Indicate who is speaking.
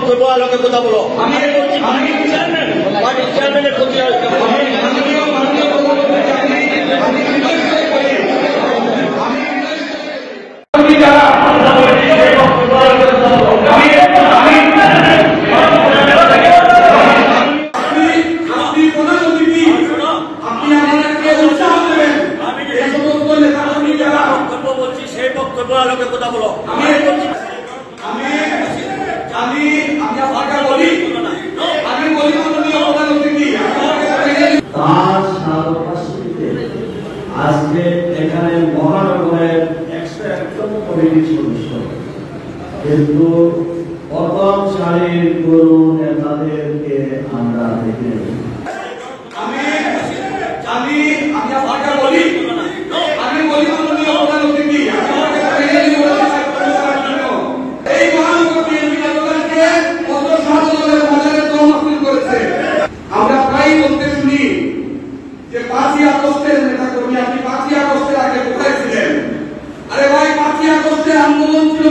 Speaker 1: বক্তব্য আলোকে কথা বলো। আমি বলছি পার্টির চেয়ারম্যানের প্রতি সেই বক্তব্য আলোকে কথা বলো।
Speaker 2: আজকে এখানে মহানগরের 101তম কমিটির সদস্য, কিন্তু প্রথম সারির গরু নেতাদেরকে আমরা দেখে
Speaker 3: আমরা প্রায় বলতে শুনি যে 5ই আগস্টের নেতা কর্মী, আপনি 5ই আগস্টের আগে কোথায় ছিলেন? আরে ভাই, 5ই আগস্টের আন্দোলন ছিল